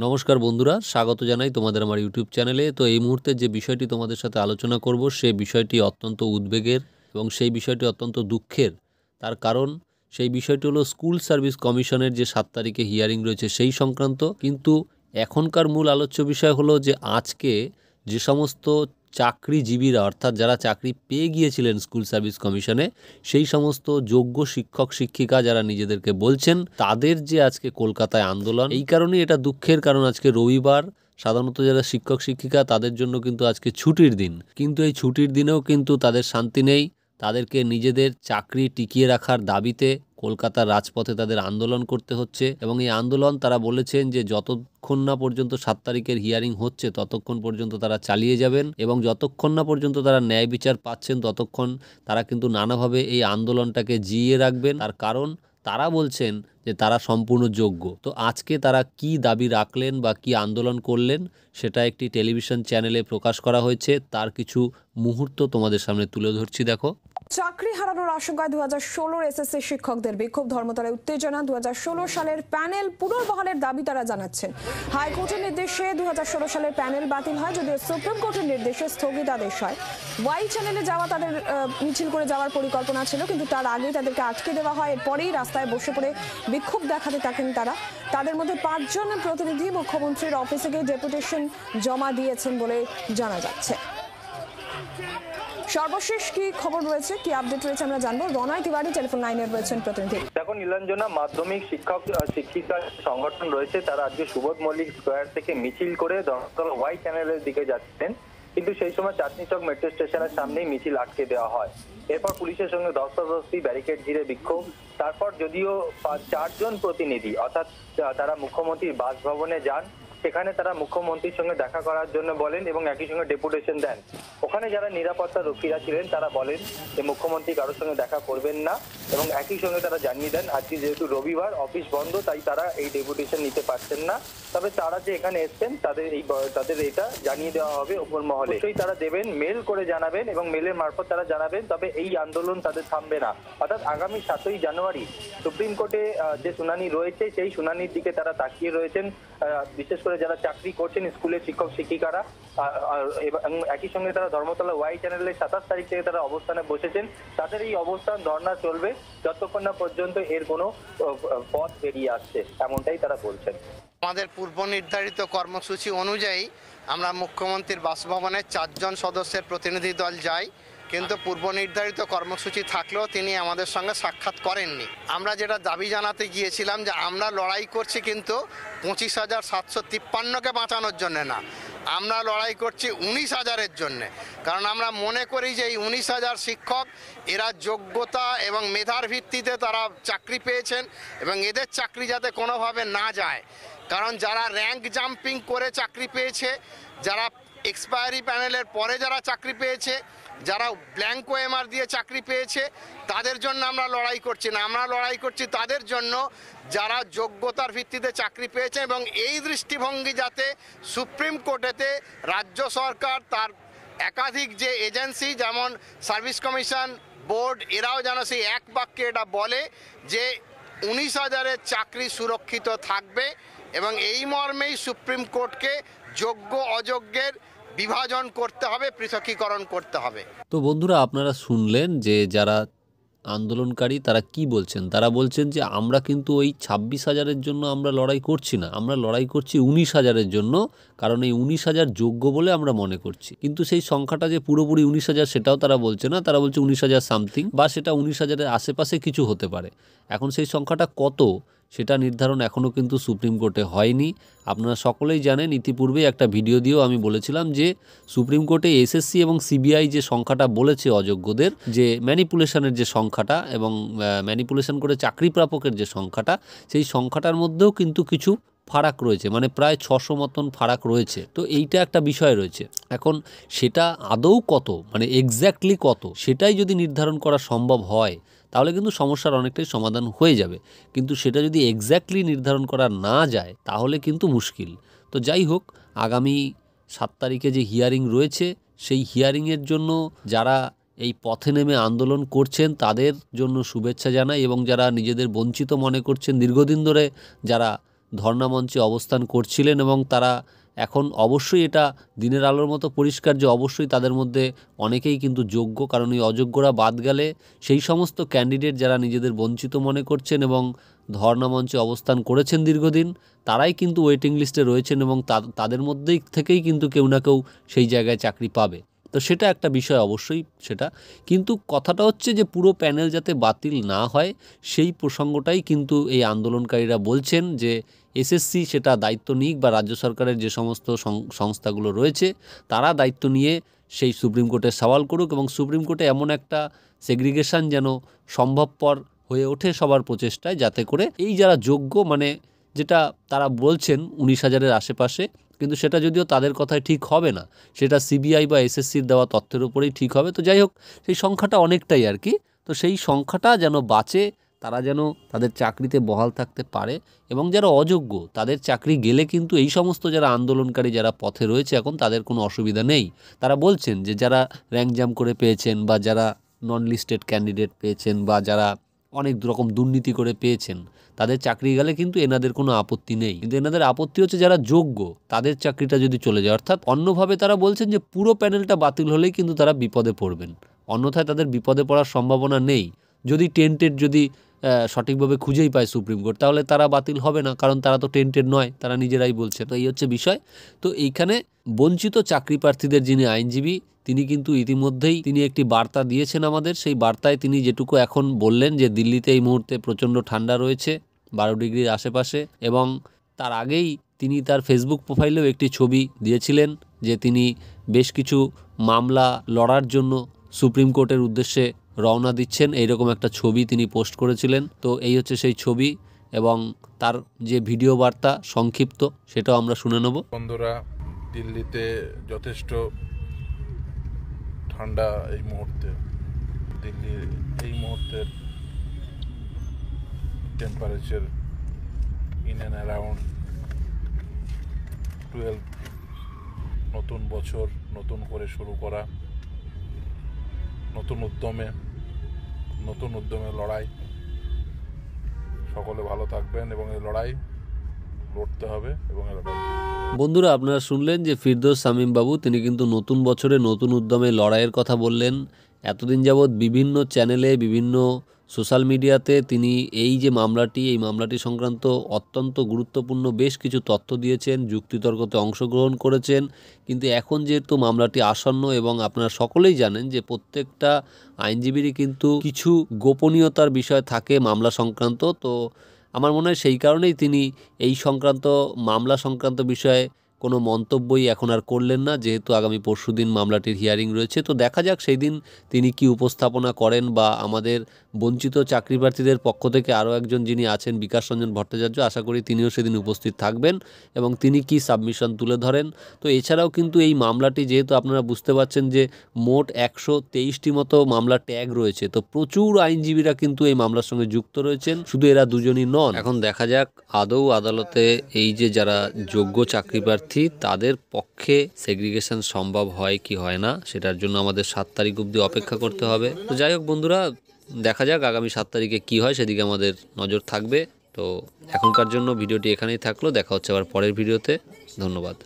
নমস্কার বন্ধুরা, স্বাগত জানাই তোমাদের আমার ইউটিউব চ্যানেলে। তো এই মুহূর্তে যে বিষয়টি তোমাদের সাথে আলোচনা করব সে বিষয়টি অত্যন্ত উদ্বেগের এবং সেই বিষয়টি অত্যন্ত দুঃখের। তার কারণ সেই বিষয়টি হলো স্কুল সার্ভিস কমিশনের যে 7 তারিখে হিয়ারিং রয়েছে সেই সংক্রান্ত। কিন্তু এখনকার মূল আলোচ্য বিষয় হলো যে আজকে যে সমস্ত চাকরিজীবীরা অর্থাৎ যারা চাকরি পেয়ে গিয়েছিলেন স্কুল সার্ভিস কমিশনে, সেই সমস্ত যোগ্য শিক্ষক শিক্ষিকা যারা নিজেদেরকে বলছেন, তাদের যে আজকে কলকাতায় আন্দোলন। এই কারণেই এটা দুঃখের, কারণ আজকে রবিবার। সাধারণত যারা শিক্ষক শিক্ষিকা তাদের জন্য কিন্তু আজকে ছুটির দিন, কিন্তু এই ছুটির দিনেও কিন্তু তাদের শান্তি নেই। তাদেরকে নিজেদের চাকরি টিকিয়ে রাখার দাবিতে কলকাতার রাজপথে তাদের আন্দোলন করতে হচ্ছে এবং এই আন্দোলন তারা বলেছেন যে যতক্ষণ না পর্যন্ত 7 তারিখের হিয়ারিং হচ্ছে ততক্ষণ পর্যন্ত তারা চালিয়ে যাবেন এবং যতক্ষণ না পর্যন্ত তারা ন্যায় বিচার পাচ্ছেন ততক্ষণ তারা কিন্তু নানাভাবে এই আন্দোলনটাকে জিইয়ে রাখবেন। তার কারণ তারা বলছেন যে তারা সম্পূর্ণ যোগ্য। তো আজকে তারা কি দাবি রাখলেন বা কি আন্দোলন করলেন সেটা একটি টেলিভিশন চ্যানেলে প্রকাশ করা হয়েছে। তার কিছু মুহূর্ত তোমাদের সামনে তুলে ধরছি, দেখো। চাকরি হারানোর আশঙ্কায় 2016 এসএসসি শিক্ষকদের বিক্ষোভ, ধর্মতলায় উত্তেজনা। 2016 সালের প্যানেল পুনর্বহালের দাবি তারা জানাচ্ছেন। হাইকোর্টের নির্দেশে 2016 সালের প্যানেল বাতিল হয়, যদিও সুপ্রিম কোর্টের নির্দেশে স্থগিতাদেশ হয়। ওয়াই চ্যানেলে যাওয়া তাদের মিছিল করে যাওয়ার পরিকল্পনা ছিল, কিন্তু তার আগেই তাদেরকে আটকে দেওয়া হয়। এরপরেই রাস্তায় বসে পড়ে বিক্ষোভ দেখাতে থাকেন তারা। তাদের মধ্যে 5 জন প্রতিনিধি মুখ্যমন্ত্রীর অফিসে গিয়ে ডেপুটেশন জমা দিয়েছেন বলে জানা যাচ্ছে। সর্বশেষ কি খবর রয়েছে, কি আপডেট রয়েছে আমরা জানবো। রনয় তিওয়ারি টেলিফোন লাইনে রয়েছেন প্রতিনিধি। দেখো নীলাঞ্জনা, মাধ্যমিক শিক্ষক শিক্ষিকা সংগঠন রয়েছে তারা আজকে সুবোধ মল্লিক স্কোয়ার থেকে মিছিল করে ধর্মতলা ওয়াই চ্যানেলের দিকে যাচ্ছেন, কিন্তু সেই সময় চাঁদনী চক মেট্রো স্টেশনের সামনেই মিছিল আটকে দেওয়া হয়। এরপর পুলিশের সঙ্গে ধস্তাধস্তি, ব্যারিকেড ঘিরে বিক্ষোভ। তারপর যদিও 4 জন প্রতিনিধি অর্থাৎ তারা মুখ্যমন্ত্রীর বাসভবনে যান, সেখানে তারা মুখ্যমন্ত্রীর সঙ্গে দেখা করার জন্য বলেন এবং একই সঙ্গে ডেপুটেশন দেন। ওখানে যারা নিরাপত্তা রক্ষীরা ছিলেন তারা বলেন যে মুখ্যমন্ত্রী কারোর সঙ্গে দেখা করবেন না এবং একই সঙ্গে তারা জানিয়ে দেন আজকে যেহেতু রবিবার, অফিস বন্ধ, তাই তারা এই ডেপুটেশন নিতে পারছেন না। তবে তারা যে এখানে এসছেন তাদের এটা জানিয়ে দেওয়া হবে উপর মহলে, সেই তারা দেবেন, মেল করে জানাবেন এবং মেলের মারফত তারা জানাবেন। তবে এই আন্দোলন তাদের থামবে না, অর্থাৎ আগামী 7ই জানুয়ারি সুপ্রিম কোর্টে যে শুনানি রয়েছে সেই শুনানির দিকে তারা তাকিয়ে রয়েছেন। বিশেষ করে যারা চাকরি করছেন স্কুলের শিক্ষক শিক্ষিকারা, এবং একই সঙ্গে তারা ধর্মতলা ওয়াই চ্যানেলের 27 তারিখ থেকে তারা অবস্থানে বসেছেন। তাদের এই অবস্থান ধর্ণা চলবে যতক্ষণ না পর্যন্ত এর কোনো পথ বেরিয়ে আসছে, এমনটাই তারা বলছেন। আমাদের পূর্ব নির্ধারিত কর্মসূচি অনুযায়ী আমরা মুখ্যমন্ত্রীর বাসভবনে 4 জন সদস্যের প্রতিনিধি দল যাই, কিন্তু পূর্ব নির্ধারিত কর্মসূচি থাকলেও তিনি আমাদের সঙ্গে সাক্ষাৎ করেননি। আমরা যেটা দাবি জানাতে গিয়েছিলাম যে আমরা লড়াই করছি কিন্তু 25,753কে বাঁচানোর জন্য না, আমরা লড়াই করছি 19,000-এর জন্যে। কারণ আমরা মনে করি যে এই 19,000 শিক্ষক এরা যোগ্যতা এবং মেধার ভিত্তিতে তারা চাকরি পেয়েছেন এবং এদের চাকরি যাতে কোনোভাবে না যায়। কারণ যারা র্যাঙ্ক জাম্পিং করে চাকরি পেয়েছে, যারা এক্সপায়ারি প্যানেলের পরে যারা চাকরি পেয়েছে, যারা ব্ল্যাঙ্ক ওএমআর দিয়ে চাকরি পেয়েছে, তাদের জন্য আমরা লড়াই করছি না। আমরা লড়াই করছি তাদের জন্য যারা যোগ্যতার ভিত্তিতে চাকরি পেয়েছে এবং এই দৃষ্টিভঙ্গি যাতে সুপ্রিম কোর্টেতে রাজ্য সরকার তার একাধিক যে এজেন্সি যেমন সার্ভিস কমিশন, বোর্ড, এরাও যেন সেই এক বাক্যে এটা বলে যে 19,000-এর চাকরি সুরক্ষিত থাকবে এবং এই মর্মেই সুপ্রিম কোর্টকে যোগ্য অযোগ্যের বিভাজন করতে হবে, পৃথকীকরণ করতে হবে। তো বন্ধুরা, আপনারা শুনলেন যে যারা আন্দোলনকারী তারা কি বলছেন। তারা বলছেন যে আমরা কিন্তু ওই 26,000-এর জন্য আমরা লড়াই করছি না, আমরা লড়াই করছি 19,000-এর জন্য, কারণ এই 19,000 যোগ্য বলে আমরা মনে করছি। কিন্তু সেই সংখ্যাটা যে পুরোপুরি 19,000 সেটাও তারা বলছে না, তারা বলছে 19,000 সামথিং, বা সেটা 19,000-এর আশেপাশে কিছু হতে পারে। এখন সেই সংখ্যাটা কত সেটা নির্ধারণ এখনও কিন্তু সুপ্রিম কোর্টে হয়নি। আপনারা সকলেই জানেন, ইতিপূর্বেই একটা ভিডিও দিয়েও আমি বলেছিলাম যে সুপ্রিম কোর্টে এসএসসি এবং সিবিআই যে সংখ্যাটা বলেছে অযোগ্যদের, যে ম্যানিপুলেশনের যে সংখ্যাটা এবং ম্যানিপুলেশন করে চাকরি প্রাপকের যে সংখ্যাটা, সেই সংখ্যাটার মধ্যেও কিন্তু কিছু ফারাক রয়েছে, মানে প্রায় 600 মতন ফারাক রয়েছে। তো এইটা একটা বিষয় রয়েছে। এখন সেটা আদৌ কত, মানে এক্স্যাক্টলি কত, সেটাই যদি নির্ধারণ করা সম্ভব হয় তাহলে কিন্তু সমস্যার অনেকটাই সমাধান হয়ে যাবে। কিন্তু সেটা যদি এক্স্যাক্টলি নির্ধারণ করা না যায় তাহলে কিন্তু মুশকিল। তো যাই হোক, আগামী 7 তারিখে যে হিয়ারিং রয়েছে সেই হিয়ারিংয়ের জন্য যারা এই পথে নেমে আন্দোলন করছেন তাদের জন্য শুভেচ্ছা জানাই, এবং যারা নিজেদের বঞ্চিত মনে করছেন, দীর্ঘদিন ধরে যারা ধর্ণা মঞ্চে অবস্থান করছিলেন এবং তারা এখন অবশ্যই এটা দিনের আলোর মতো পরিষ্কার যে অবশ্যই তাদের মধ্যে অনেকেই কিন্তু যোগ্য, কারণ এই অযোগ্যরা বাদ গেলে সেই সমস্ত ক্যান্ডিডেট যারা নিজেদের বঞ্চিত মনে করছেন এবং ধর্ণা মঞ্চে অবস্থান করেছেন দীর্ঘদিন, তারাই কিন্তু ওয়েটিং লিস্টে রয়েছেন এবং তাদের মধ্যেই থেকেই কিন্তু কেউ না কেউ সেই জায়গায় চাকরি পাবে। তো সেটা একটা বিষয় অবশ্যই সেটা, কিন্তু কথাটা হচ্ছে যে পুরো প্যানেল যাতে বাতিল না হয় সেই প্রসঙ্গটাই কিন্তু এই আন্দোলনকারীরা বলছেন যে এসএসসি সেটা দায়িত্ব নিক বা রাজ্য সরকারের যে সমস্ত সংস্থাগুলো রয়েছে তারা দায়িত্ব নিয়ে সেই সুপ্রিম কোর্টে সওয়াল করুক এবং সুপ্রিম কোর্টে এমন একটা সেগ্রিগেশন যেন সম্ভবপর হয়ে ওঠে সবার প্রচেষ্টায়, যাতে করে এই যারা যোগ্য মানে যেটা তারা বলছেন 19,000-এর আশেপাশে, কিন্তু সেটা যদিও তাদের কথায় ঠিক হবে না, সেটা সিবিআই বা এসএসসির দেওয়া তথ্যের উপরেই ঠিক হবে। তো যাই হোক, সেই সংখ্যাটা অনেকটাই আর কি, তো সেই সংখ্যাটা যেন বাঁচে, তারা যেন তাদের চাকরিতে বহাল থাকতে পারে এবং যারা অযোগ্য তাদের চাকরি গেলে কিন্তু এই সমস্ত যারা আন্দোলনকারী যারা পথে রয়েছে এখন তাদের কোনো অসুবিধা নেই। তারা বলছেন যে যারা র্যাঙ্ক জাম্প করে পেয়েছেন বা যারা নন লিস্টেড ক্যান্ডিডেট পেয়েছেন বা যারা অনেক রকম দুর্নীতি করে পেয়েছেন তাদের চাকরি গেলে কিন্তু এনাদের কোনো আপত্তি নেই, কিন্তু এনাদের আপত্তি হচ্ছে যারা যোগ্য তাদের চাকরিটা যদি চলে যায়। অর্থাৎ অন্যভাবে তারা বলছেন যে পুরো প্যানেলটা বাতিল হলেই কিন্তু তারা বিপদে পড়বেন, অন্যথায় তাদের বিপদে পড়ার সম্ভাবনা নেই। যদি টেন্টেড যদি সঠিকভাবে খুঁজেই পায় সুপ্রিম কোর্ট তাহলে তারা বাতিল হবে না, কারণ তারা তো টেন্টেড নয়, তারা নিজেরাই বলছে। তো এই হচ্ছে বিষয়। তো এইখানে বঞ্চিত চাকরি প্রার্থীদের যিনি আইনজীবী তিনি কিন্তু ইতিমধ্যেই তিনি একটি বার্তা দিয়েছেন আমাদের। সেই বার্তায় তিনি যেটুকু এখন বললেন যে দিল্লিতে এই মুহূর্তে প্রচণ্ড ঠান্ডা রয়েছে, 12 ডিগ্রির আশেপাশে, এবং তার আগেই তিনি তার ফেসবুক প্রোফাইলেও একটি ছবি দিয়েছিলেন যে তিনি বেশ কিছু মামলা লড়ার জন্য সুপ্রিম কোর্টের উদ্দেশ্যে রওনা দিচ্ছেন, এইরকম একটা ছবি তিনি পোস্ট করেছিলেন। তো এই হচ্ছে সেই ছবি এবং তার যে ভিডিও বার্তা সংক্ষিপ্ত সেটাও আমরা শুনে নেব। বন্ধুরা, দিল্লিতে যথেষ্ট ঠান্ডা এই মুহূর্তে। দিল্লির এই মুহূর্তের টেম্পারেচার ইন অ্যান্ড অ্যারাউন্ড 12। নতুন বছর নতুন করে শুরু করা, নতুন উদ্যমে লড়াই। সকলে ভালো থাকবেন এবং এই লড়াই লড়তে হবে এবং এই লড়াই। বন্ধুরা, আপনারা শুনলেন যে ফিরদৌস শামীম বাবু তিনি কিন্তু নতুন বছরে নতুন উদ্যমে লড়াইয়ের কথা বললেন। এতদিন যাবৎ বিভিন্ন চ্যানেলে বিভিন্ন সোশ্যাল মিডিয়াতে তিনি এই মামলাটি সংক্রান্ত অত্যন্ত গুরুত্বপূর্ণ বেশ কিছু তথ্য দিয়েছেন, যুক্তিতর্কতে অংশগ্রহণ করেছেন। কিন্তু এখন যেহেতু মামলাটি আসন্ন এবং আপনারা সকলেই জানেন যে প্রত্যেকটা আইনজীবীরই কিন্তু কিছু গোপনীয়তার বিষয় থাকে মামলা সংক্রান্ত, তো আমার মনে হয় সেই কারণেই তিনি এই মামলা সংক্রান্ত বিষয়ে কোনো মন্তব্যই এখন আর করলেন না, যেহেতু আগামী পরশুদিন মামলাটির হিয়ারিং রয়েছে। তো দেখা যাক সেই দিন তিনি কি উপস্থাপনা করেন, বা আমাদের বঞ্চিত চাকরি প্রার্থীদের পক্ষ থেকে আরও একজন যিনি আছেন বিকাশ রঞ্জন ভট্টাচার্য, আশা করি তিনিও সেদিন উপস্থিত থাকবেন এবং তিনি কি সাবমিশন তুলে ধরেন। তো এছাড়াও কিন্তু এই মামলাটি যেহেতু আপনারা বুঝতে পারছেন যে মোট 123টি মতো মামলা ট্যাগ রয়েছে, তো প্রচুর আইনজীবীরা কিন্তু এই মামলার সঙ্গে যুক্ত রয়েছেন, শুধু এরা দুজনই নন। এখন দেখা যাক আদৌ আদালতে এই যে যারা যোগ্য চাকরি প্রার্থী তাদের পক্ষে সেগ্রিগেশন সম্ভব হয় কি হয় না, সেটার জন্য আমাদের 7 তারিখ অবধি অপেক্ষা করতে হবে। তো যাই হোক বন্ধুরা, দেখা যাক আগামী 7 তারিখে কি হয়, সেদিকে আমাদের নজর থাকবে। তো এখনকার জন্য ভিডিওটি এখানেই থাকলো, দেখা হচ্ছে আবার পরের ভিডিওতে। ধন্যবাদ।